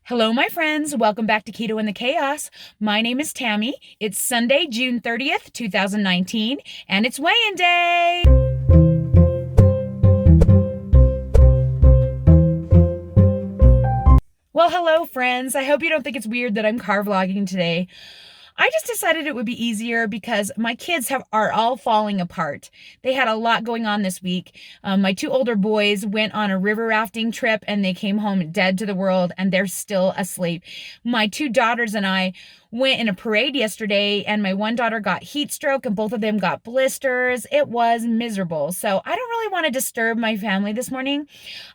Hello, my friends. Welcome back to Keto and the Chaos. My name is Tammy. It's Sunday, June 30th, 2019, and it's weigh-in day. Well, hello, friends. I hope you don't think it's weird that I'm car vlogging today. I just decided it would be easier because my kids are all falling apart. They had a lot going on this week. My two older boys went on a river rafting trip and they came home dead to the world and they're still asleep. My two daughters and I went in a parade yesterday and my one daughter got heat stroke and both of them got blisters. It was miserable. So I don't really want to disturb my family this morning.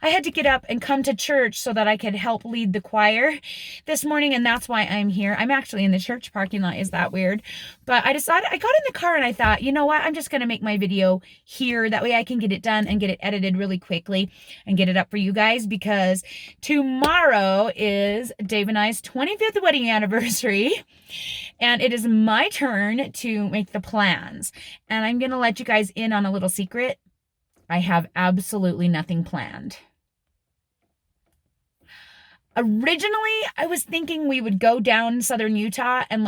I had to get up and come to church so that I could help lead the choir this morning, and that's why I'm here. I'm actually in the church parking lot. Is that weird? But I got in the car and I thought, you know what? I'm just going to make my video here. That way I can get it done and get it edited really quickly and get it up for you guys, because tomorrow is Dave and I's 25th wedding anniversary. And it is my turn to make the plans. And I'm going to let you guys in on a little secret. I have absolutely nothing planned. Originally, I was thinking we would go down southern Utah and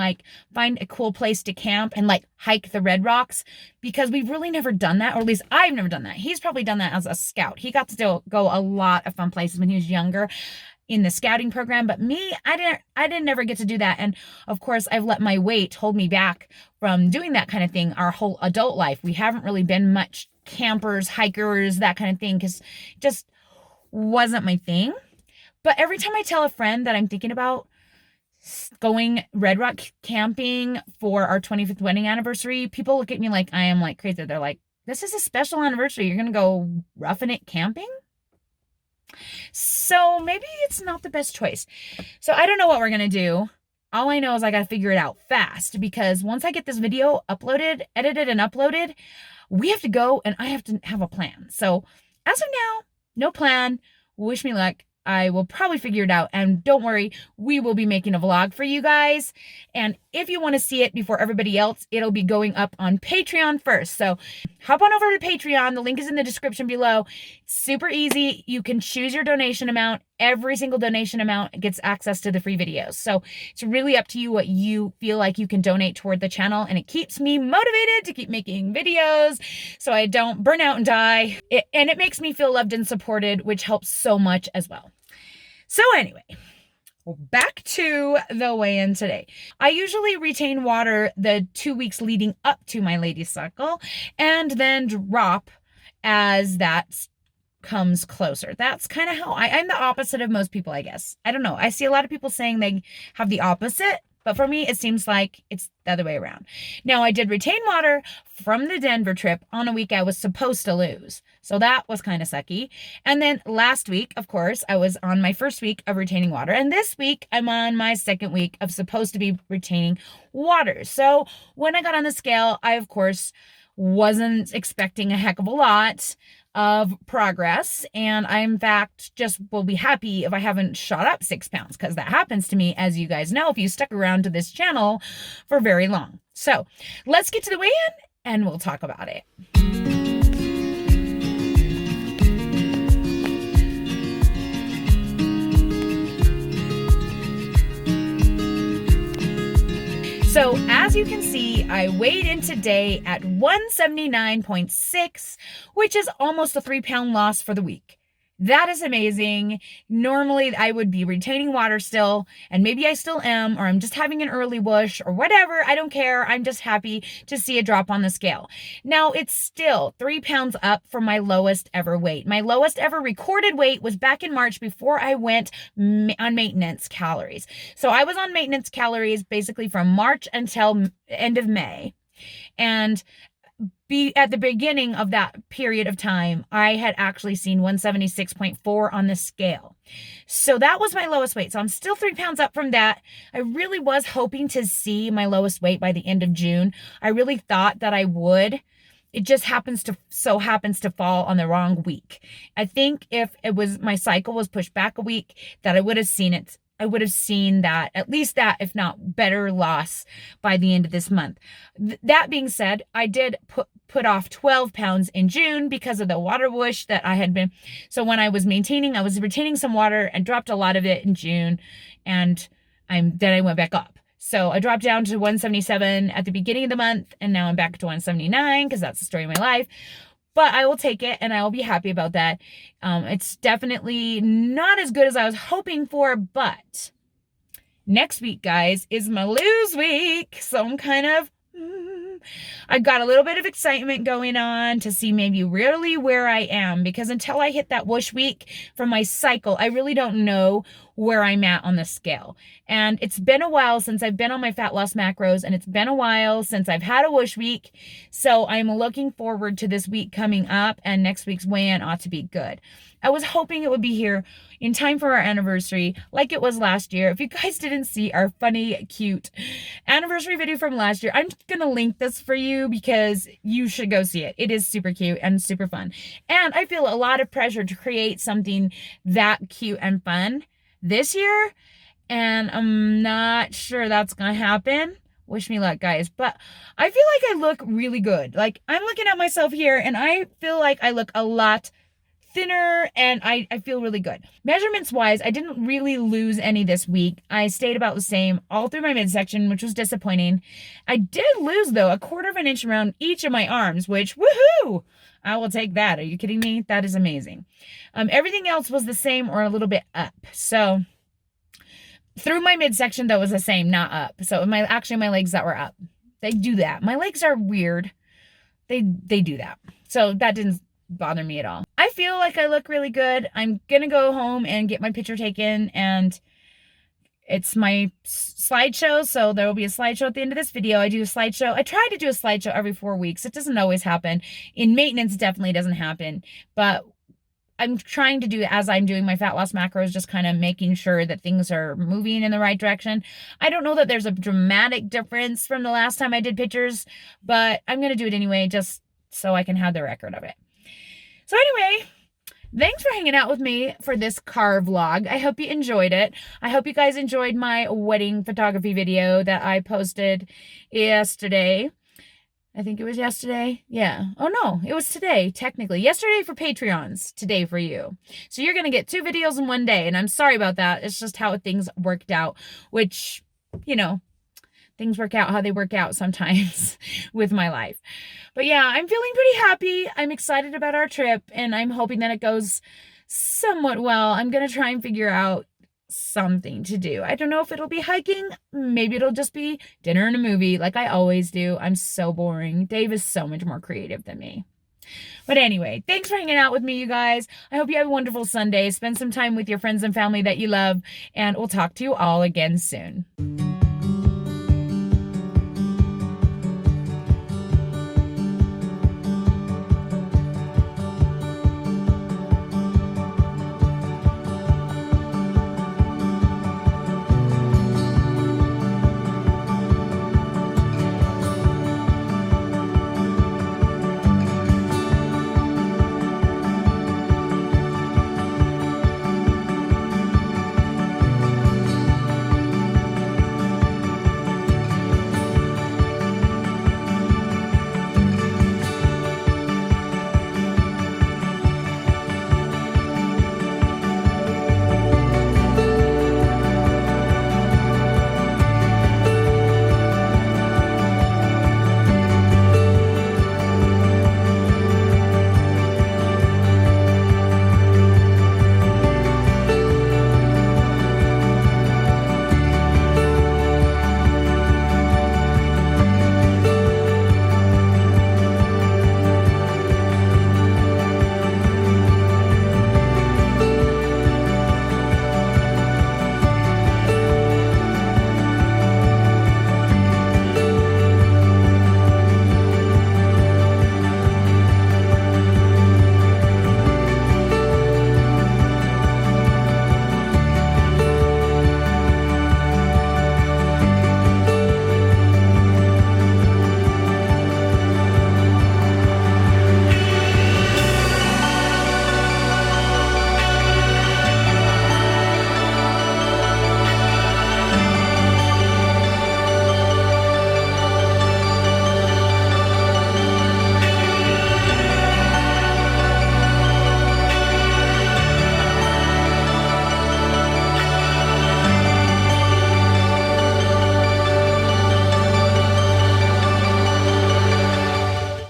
find a cool place to camp and hike the Red Rocks, because we've really never done that, or at least I've never done that. He's probably done that as a scout. He got to go a lot of fun places when he was younger in the scouting program, but me, I didn't ever get to do that. And of course, I've let my weight hold me back from doing that kind of thing our whole adult life. We haven't really been much campers, hikers, that kind of thing, because it just wasn't my thing. But every time I tell a friend that I'm thinking about going Red Rock camping for our 25th wedding anniversary, people look at me like I am crazy. They're like, this is a special anniversary. You're going to go roughing it camping? So maybe it's not the best choice. So I don't know what we're going to do. All I know is I got to figure it out fast, because once I get this video edited and uploaded, we have to go and I have to have a plan. So as of now, no plan. Wish me luck. I will probably figure it out. And don't worry, we will be making a vlog for you guys. And if you want to see it before everybody else, it'll be going up on Patreon first. So hop on over to Patreon. The link is in the description below. It's super easy. You can choose your donation amount. Every single donation amount gets access to the free videos. So it's really up to you what you feel like you can donate toward the channel. And it keeps me motivated to keep making videos so I don't burn out and die. And it makes me feel loved and supported, which helps so much as well. So anyway, back to the weigh-in today. I usually retain water the 2 weeks leading up to my ladies' cycle and then drop as that comes closer. That's kind of how I'm the opposite of most people, I guess. I don't know. I see a lot of people saying they have the opposite, but for me, it seems like it's the other way around. Now, I did retain water from the Denver trip on a week I was supposed to lose. So that was kind of sucky. And then last week, of course, I was on my first week of retaining water. And this week, I'm on my second week of supposed to be retaining water. So when I got on the scale, I, of course, wasn't expecting a heck of a lot of progress. And I, in fact, just will be happy if I haven't shot up 6 pounds, because that happens to me, as you guys know, if you stuck around to this channel for very long. So let's get to the weigh-in and we'll talk about it. So as you can see, I weighed in today at 179.6, which is almost a 3-pound loss for the week. That is amazing. Normally I would be retaining water still, and maybe I still am, or I'm just having an early whoosh or whatever. I don't care. I'm just happy to see a drop on the scale. Now it's still 3 pounds up from my lowest ever weight. My lowest ever recorded weight was back in March before I went on maintenance calories. So I was on maintenance calories basically from March until end of May. And at the beginning of that period of time, I had actually seen 176.4 on the scale. So that was my lowest weight. So I'm still 3 pounds up from that. I really was hoping to see my lowest weight by the end of June. I really thought that I would. It just happens to fall on the wrong week. I think if my cycle was pushed back a week, that I would have seen it I would have seen that, at least that, if not better loss by the end of this month. That being said, I did put off 12 pounds in June because of the water whoosh that I had been. So when I was retaining some water and dropped a lot of it in June, and then I went back up. So I dropped down to 177 at the beginning of the month, and now I'm back to 179 because that's the story of my life. But I will take it, and I will be happy about that. It's definitely not as good as I was hoping for, but next week, guys, is my lose week. So I'm kind of, I've got a little bit of excitement going on to see maybe really where I am, because until I hit that whoosh week from my cycle, I really don't know where I'm at on the scale. And it's been a while since I've been on my fat loss macros, and it's been a while since I've had a whoosh week. So I'm looking forward to this week coming up, and next week's weigh-in ought to be good. I was hoping it would be here in time for our anniversary, like it was last year. If you guys didn't see our funny, cute anniversary video from last year, I'm going to link this for you because you should go see it. It is super cute and super fun. And I feel a lot of pressure to create something that cute and fun this year, and I'm not sure that's going to happen. Wish me luck, guys. But I feel like I look really good. Like, I'm looking at myself here, and I feel like I look a lot thinner, and I feel really good. Measurements wise, I didn't really lose any this week. I stayed about the same all through my midsection, which was disappointing. I did lose, though, a 1/4 of an inch around each of my arms, which, woohoo! I will take that. Are you kidding me? That is amazing. Everything else was the same or a little bit up. So through my midsection, though, was the same, not up. So my legs that were up, they do that. My legs are weird. They do that. So that didn't bother me at all. I feel like I look really good. I'm gonna go home and get my picture taken, and it's my slideshow, so there will be a slideshow at the end of this video. I do a slideshow. I try to do a slideshow every 4 weeks. It doesn't always happen. In maintenance, definitely doesn't happen, but I'm trying to do, as I'm doing my fat loss macros, just kind of making sure that things are moving in the right direction. I don't know that there's a dramatic difference from the last time I did pictures, but I'm going to do it anyway, just so I can have the record of it. So anyway, thanks for hanging out with me for this car vlog. I hope you enjoyed it. I hope you guys enjoyed my wedding photography video that I posted yesterday. I think it was yesterday. Yeah. Oh no, it was today, technically. Yesterday for Patreons, today for you. So you're going to get 2 videos in one day, and I'm sorry about that. It's just how things worked out, which, you know, things work out how they work out sometimes with my life. But yeah, I'm feeling pretty happy. I'm excited about our trip, and I'm hoping that it goes somewhat well. I'm going to try and figure out something to do. I don't know if it'll be hiking. Maybe it'll just be dinner and a movie like I always do. I'm so boring. Dave is so much more creative than me. But anyway, thanks for hanging out with me, you guys. I hope you have a wonderful Sunday. Spend some time with your friends and family that you love, and we'll talk to you all again soon.